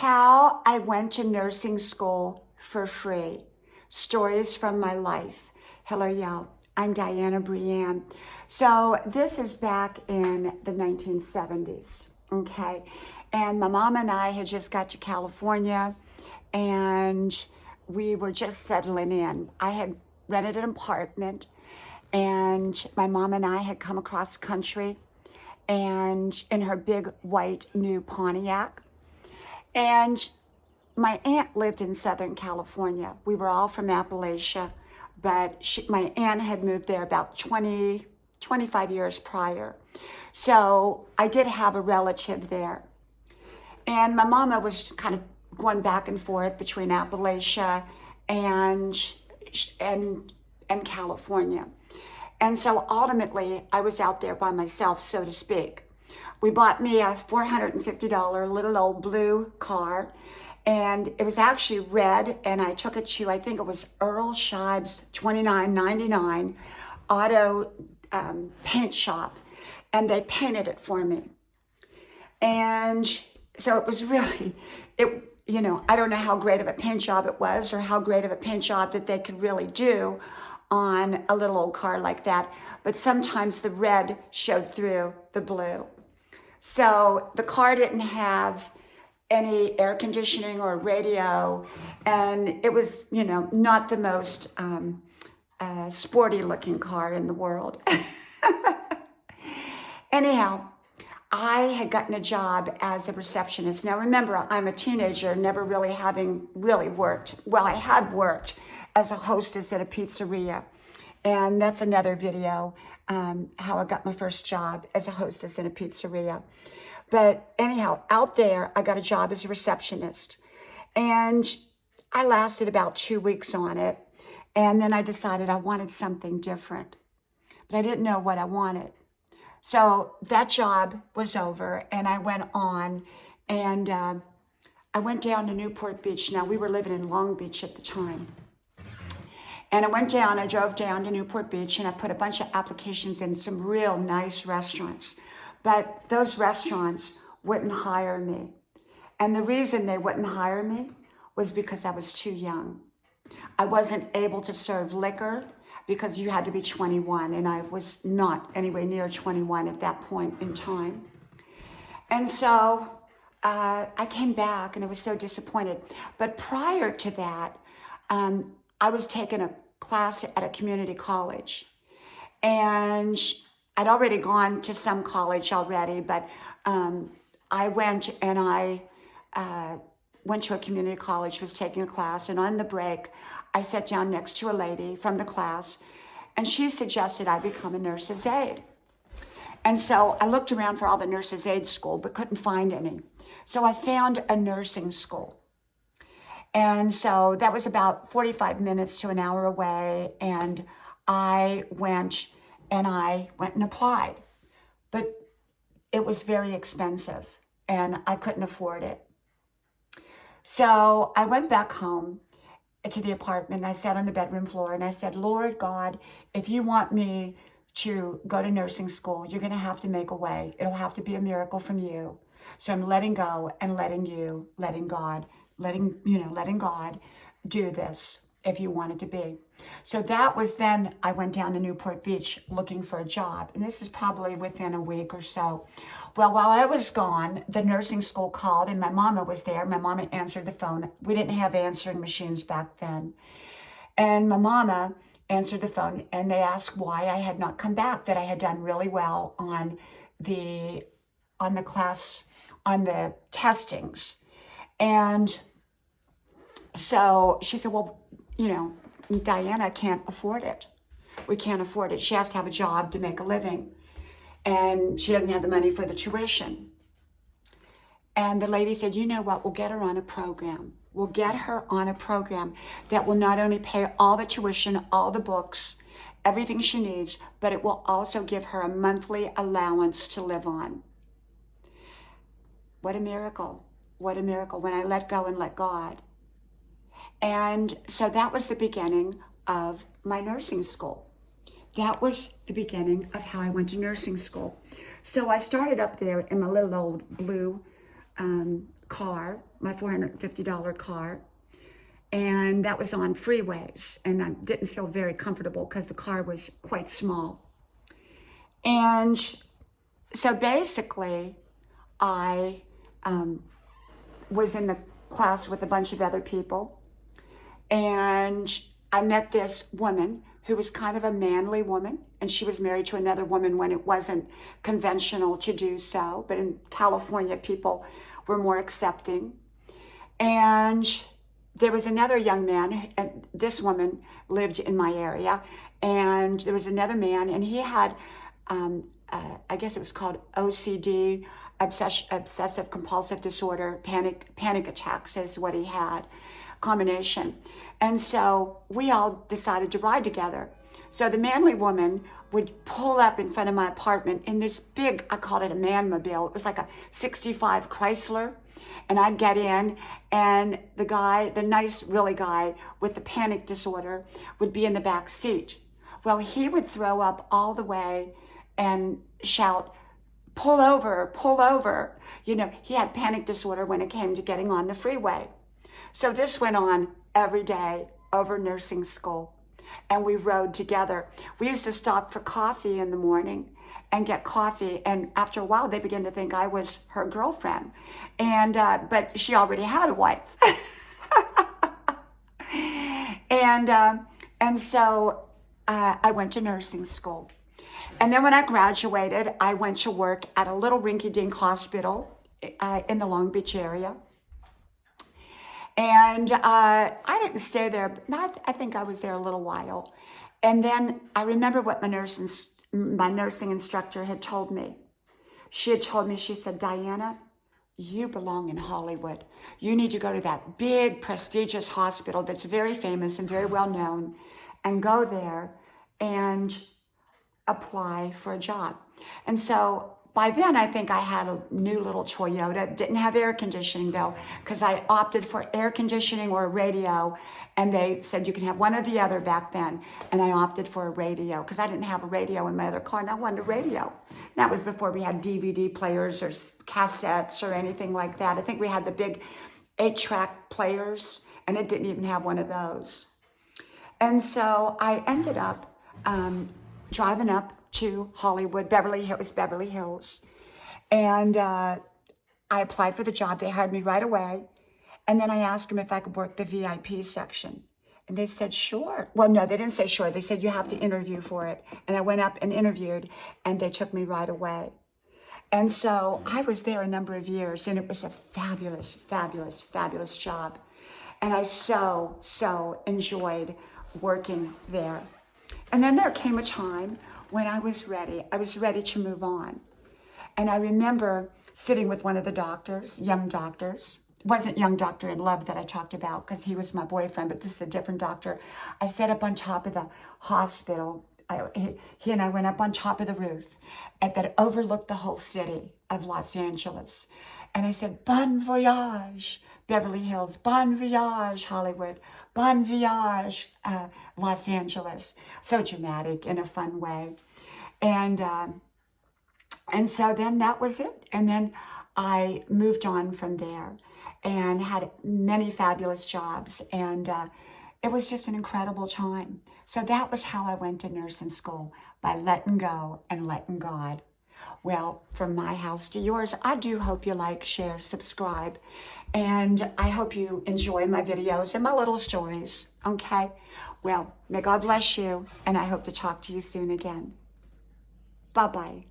How I went to nursing school for free. Stories from my life. Hello, y'all. I'm Diana Brienne. So this is back in the 1970s, okay? And my mom and I had just got to California and we were just settling in. I had rented an apartment and my mom and I had come across country and in her big white new Pontiac. And my aunt lived in Southern California. We were all from Appalachia, but my aunt had moved there about 25 years prior. So I did have a relative there. And my mama was kind of going back and forth between Appalachia and, and California. And so ultimately, I was out there by myself, so to speak. We bought me a $450 little old blue car, and it was actually red, and I took it to, I think it was Earl Scheib's $29.99 auto paint shop, and they painted it for me. And so it was really, I don't know how great of a paint job it was or how great of a paint job that they could really do on a little old car like that, but sometimes the red showed through the blue. So the car didn't have any air conditioning or radio, and it was, not the most sporty looking car in the world. Anyhow, I had gotten a job as a receptionist. Now remember, I'm a teenager, never really having really worked. Well, I had worked as a hostess at a pizzeria, and that's another video. How I got my first job as a hostess in a pizzeria. But anyhow, out there, I got a job as a receptionist. And I lasted about 2 weeks on it. And then I decided I wanted something different. But I didn't know what I wanted. So that job was over, and I went on, and I went down to Newport Beach. Now, we were living in Long Beach at the time. And I drove down to Newport Beach, and I put a bunch of applications in some real nice restaurants. But those restaurants wouldn't hire me. And the reason they wouldn't hire me was because I was too young. I wasn't able to serve liquor because you had to be 21, and I was not anywhere near 21 at that point in time. And so I came back, and I was so disappointed. But prior to that, I was taking a class at a community college, and I'd already gone to some college already, but I went to a community college, was taking a class, and on the break, I sat down next to a lady from the class, and she suggested I become a nurse's aide. And so I looked around for all the nurse's aide school, but couldn't find any. So I found a nursing school. And so that was about 45 minutes to an hour away. And I went and applied. But it was very expensive and I couldn't afford it. So I went back home to the apartment. I sat on the bedroom floor and I said, Lord God, if you want me to go to nursing school, you're going to have to make a way. It'll have to be a miracle from you. So I'm letting go and letting God do this if you want it to be. So that was then I went down to Newport Beach looking for a job. And this is probably within a week or so. Well, while I was gone, the nursing school called and my mama was there. My mama answered the phone. We didn't have answering machines back then. And my mama answered the phone and they asked why I had not come back, that I had done really well on the testings. And so she said, well, Diana can't afford it. We can't afford it. She has to have a job to make a living. And she doesn't have the money for the tuition. And the lady said, you know what, we'll get her on a program. We'll get her on a program that will not only pay all the tuition, all the books, everything she needs, but it will also give her a monthly allowance to live on. What a miracle. What a miracle when I let go and let God. And so that was the beginning of my nursing school. That was the beginning of how I went to nursing school. So I started up there in my little old blue car, my $450 car, and that was on freeways, and I didn't feel very comfortable because the car was quite small. And so basically, I was in the class with a bunch of other people, and I met this woman who was kind of a manly woman, and she was married to another woman when it wasn't conventional to do so. But in California, people were more accepting. And there was another young man, and this woman lived in my area, and there was another man, and he had, I guess it was called OCD, obsessive compulsive disorder, panic attacks is what he had, combination. And so we all decided to ride together. So the manly woman would pull up in front of my apartment in this big, I called it a man-mobile. It was like a 65 Chrysler. And I'd get in, and the guy, the nice, really guy with the panic disorder, would be in the back seat. Well, he would throw up all the way and shout, pull over, pull over. You know, he had panic disorder when it came to getting on the freeway. So this went on every day over nursing school, and we rode together. We used to stop for coffee in the morning and get coffee, and after a while they began to think I was her girlfriend, and but she already had a wife. and so I went to nursing school, and then when I graduated, I went to work at a little rinky-dink hospital in the Long Beach area. And I didn't stay there, but I think I was there a little while. And then I remember what my nursing instructor had told me. She had told me, she said, Diana, you belong in Hollywood. You need to go to that big, prestigious hospital that's very famous and very well known, and go there and apply for a job. And so by then, I think I had a new little Toyota. Didn't have air conditioning, though, because I opted for air conditioning or a radio, and they said you can have one or the other back then, and I opted for a radio because I didn't have a radio in my other car, and I wanted a radio. That was before we had DVD players or cassettes or anything like that. I think we had the big 8-track players, and it didn't even have one of those. And so I ended up driving up to Hollywood, Beverly Hills. And I applied for the job. They hired me right away. And then I asked them if I could work the VIP section. And they said, sure. Well, no, they didn't say sure. They said, you have to interview for it. And I went up and interviewed, and they took me right away. And so I was there a number of years, and it was a fabulous, fabulous, fabulous job. And I so enjoyed working there. And then there came a time when I was ready. I was ready to move on. And I remember sitting with one of the doctors, young doctors. It wasn't young doctor in love that I talked about because he was my boyfriend, but this is a different doctor. I sat up on top of the hospital. He and I went up on top of the roof that overlooked the whole city of Los Angeles. And I said, bon voyage, Beverly Hills, bon voyage, Hollywood, bon voyage, Los Angeles. So dramatic in a fun way. And so then that was it. And then I moved on from there and had many fabulous jobs. And it was just an incredible time. So that was how I went to nursing school, by letting go and letting God. Well, from my house to yours, I do hope you like, share, subscribe. And I hope you enjoy my videos and my little stories, okay? Well, may God bless you, and I hope to talk to you soon again. Bye-bye.